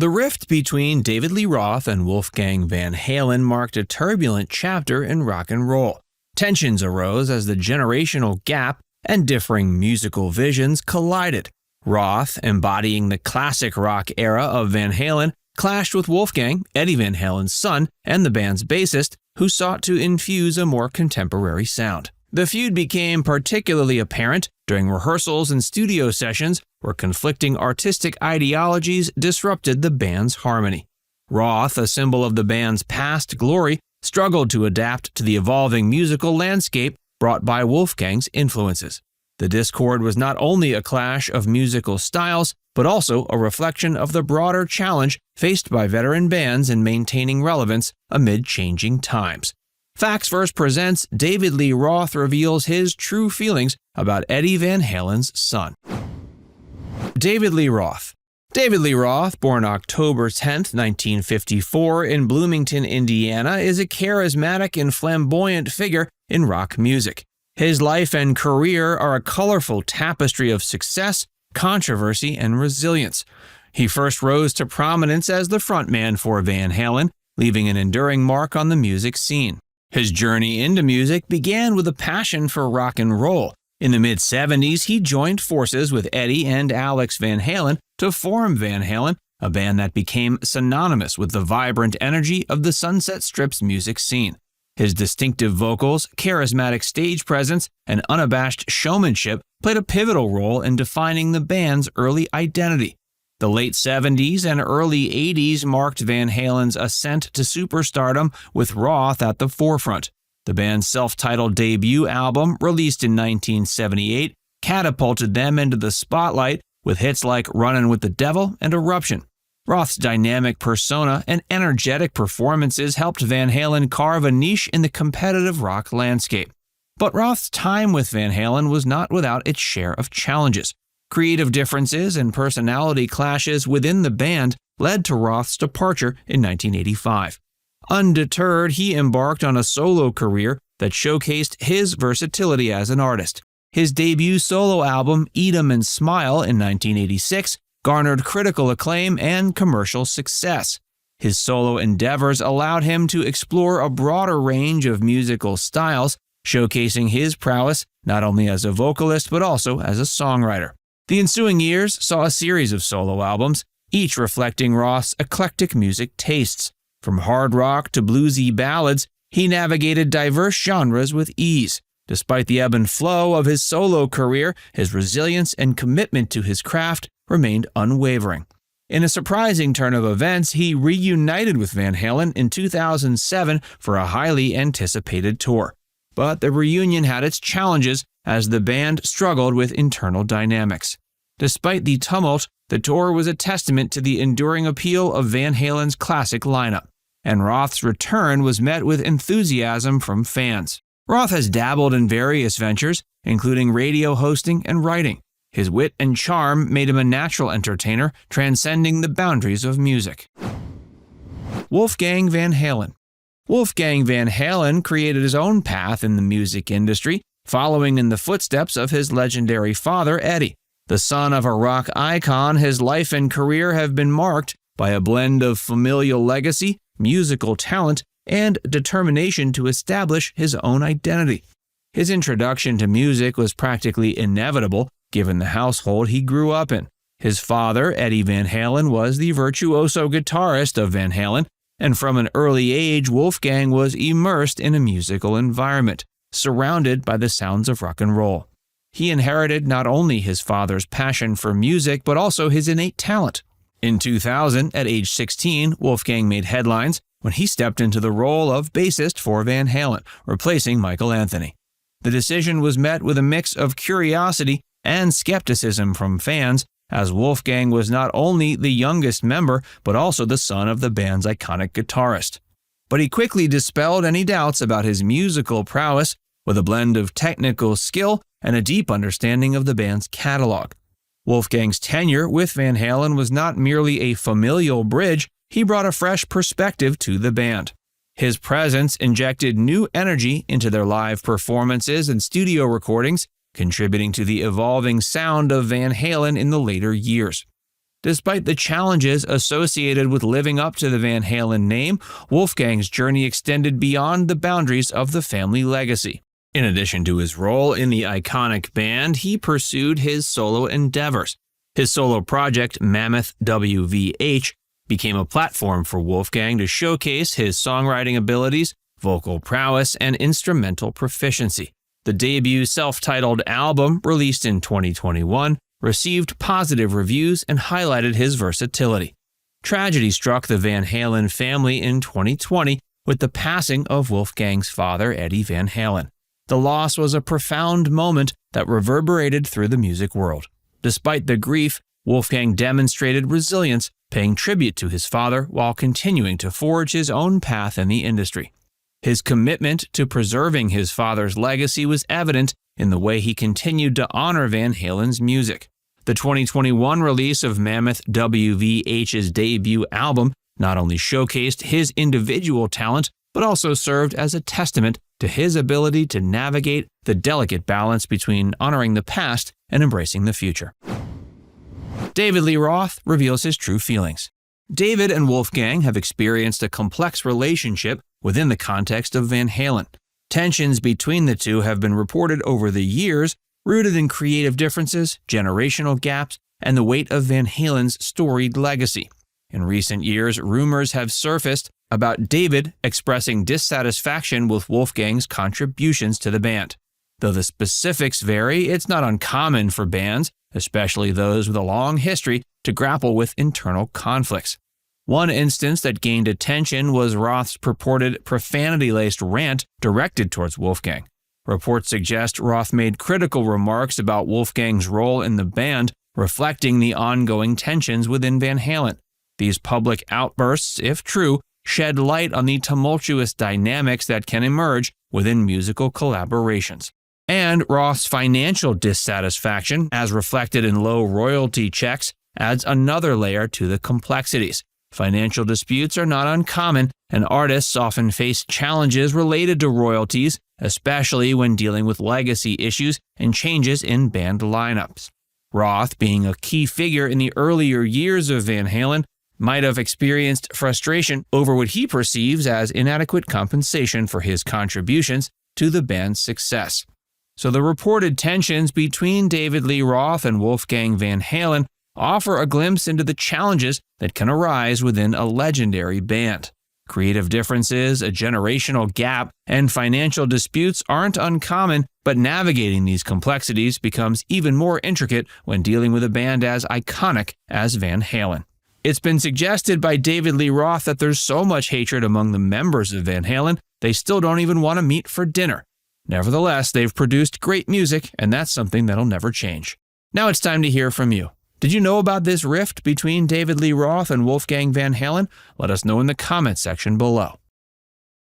The rift between David Lee Roth and Wolfgang Van Halen marked a turbulent chapter in rock and roll. Tensions arose as the generational gap and differing musical visions collided. Roth, embodying the classic rock era of Van Halen, clashed with Wolfgang, Eddie Van Halen's son, and the band's bassist, who sought to infuse a more contemporary sound. The feud became particularly apparent during rehearsals and studio sessions where conflicting artistic ideologies disrupted the band's harmony. Roth, a symbol of the band's past glory, struggled to adapt to the evolving musical landscape brought by Wolfgang's influences. The discord was not only a clash of musical styles, but also a reflection of the broader challenge faced by veteran bands in maintaining relevance amid changing times. Facts Verse presents David Lee Roth reveals his true feelings about Eddie Van Halen's son. David Lee Roth. David Lee Roth, born October 10, 1954 in Bloomington, Indiana, is a charismatic and flamboyant figure in rock music. His life and career are a colorful tapestry of success, controversy, and resilience. He first rose to prominence as the frontman for Van Halen, leaving an enduring mark on the music scene. His journey into music began with a passion for rock and roll. In the mid-70s, he joined forces with Eddie and Alex Van Halen to form Van Halen, a band that became synonymous with the vibrant energy of the Sunset Strip's music scene. His distinctive vocals, charismatic stage presence, and unabashed showmanship played a pivotal role in defining the band's early identity. The late 70s and early 80s marked Van Halen's ascent to superstardom with Roth at the forefront. The band's self-titled debut album, released in 1978, catapulted them into the spotlight with hits like Runnin' with the Devil and Eruption. Roth's dynamic persona and energetic performances helped Van Halen carve a niche in the competitive rock landscape. But Roth's time with Van Halen was not without its share of challenges. Creative differences and personality clashes within the band led to Roth's departure in 1985. Undeterred, he embarked on a solo career that showcased his versatility as an artist. His debut solo album, Eat 'Em and Smile, in 1986, garnered critical acclaim and commercial success. His solo endeavors allowed him to explore a broader range of musical styles, showcasing his prowess not only as a vocalist but also as a songwriter. The ensuing years saw a series of solo albums, each reflecting Roth's eclectic music tastes. From hard rock to bluesy ballads, he navigated diverse genres with ease. Despite the ebb and flow of his solo career, his resilience and commitment to his craft remained unwavering. In a surprising turn of events, he reunited with Van Halen in 2007 for a highly anticipated tour. But the reunion had its challenges as the band struggled with internal dynamics. Despite the tumult, the tour was a testament to the enduring appeal of Van Halen's classic lineup, and Roth's return was met with enthusiasm from fans. Roth has dabbled in various ventures, including radio hosting and writing. His wit and charm made him a natural entertainer, transcending the boundaries of music. Wolfgang Van Halen. Wolfgang Van Halen created his own path in the music industry, following in the footsteps of his legendary father, Eddie. The son of a rock icon, his life and career have been marked by a blend of familial legacy, musical talent, and determination to establish his own identity. His introduction to music was practically inevitable, given the household he grew up in. His father, Eddie Van Halen, was the virtuoso guitarist of Van Halen, and from an early age, Wolfgang was immersed in a musical environment, surrounded by the sounds of rock and roll. He inherited not only his father's passion for music, but also his innate talent. In 2000, at age 16, Wolfgang made headlines when he stepped into the role of bassist for Van Halen, replacing Michael Anthony. The decision was met with a mix of curiosity and skepticism from fans, as Wolfgang was not only the youngest member, but also the son of the band's iconic guitarist. But he quickly dispelled any doubts about his musical prowess with a blend of technical skill and a deep understanding of the band's catalog. Wolfgang's tenure with Van Halen was not merely a familial bridge, he brought a fresh perspective to the band. His presence injected new energy into their live performances and studio recordings, contributing to the evolving sound of Van Halen in the later years. Despite the challenges associated with living up to the Van Halen name, Wolfgang's journey extended beyond the boundaries of the family legacy. In addition to his role in the iconic band, he pursued his solo endeavors. His solo project, Mammoth WVH, became a platform for Wolfgang to showcase his songwriting abilities, vocal prowess, and instrumental proficiency. The debut self-titled album, released in 2021, received positive reviews and highlighted his versatility. Tragedy struck the Van Halen family in 2020 with the passing of Wolfgang's father, Eddie Van Halen. The loss was a profound moment that reverberated through the music world. Despite the grief, Wolfgang demonstrated resilience, paying tribute to his father while continuing to forge his own path in the industry. His commitment to preserving his father's legacy was evident in the way he continued to honor Van Halen's music. The 2021 release of Mammoth WVH's debut album not only showcased his individual talent, but also served as a testament to his ability to navigate the delicate balance between honoring the past and embracing the future. David Lee Roth reveals his true feelings. David and Wolfgang have experienced a complex relationship within the context of Van Halen. Tensions between the two have been reported over the years, rooted in creative differences, generational gaps, and the weight of Van Halen's storied legacy. In recent years, rumors have surfaced about David expressing dissatisfaction with Wolfgang's contributions to the band. Though the specifics vary, it's not uncommon for bands, especially those with a long history, to grapple with internal conflicts. One instance that gained attention was Roth's purported profanity-laced rant directed towards Wolfgang. Reports suggest Roth made critical remarks about Wolfgang's role in the band, reflecting the ongoing tensions within Van Halen. These public outbursts, if true, shed light on the tumultuous dynamics that can emerge within musical collaborations. And Roth's financial dissatisfaction, as reflected in low royalty checks, adds another layer to the complexities. Financial disputes are not uncommon, and artists often face challenges related to royalties, especially when dealing with legacy issues and changes in band lineups. Roth, being a key figure in the earlier years of Van Halen, might have experienced frustration over what he perceives as inadequate compensation for his contributions to the band's success. So the reported tensions between David Lee Roth and Wolfgang Van Halen offer a glimpse into the challenges that can arise within a legendary band. Creative differences, a generational gap, and financial disputes aren't uncommon, but navigating these complexities becomes even more intricate when dealing with a band as iconic as Van Halen. It's been suggested by David Lee Roth that there's so much hatred among the members of Van Halen, they still don't even want to meet for dinner. Nevertheless, they've produced great music, and that's something that'll never change. Now it's time to hear from you. Did you know about this rift between David Lee Roth and Wolfgang Van Halen? Let us know in the comments section below.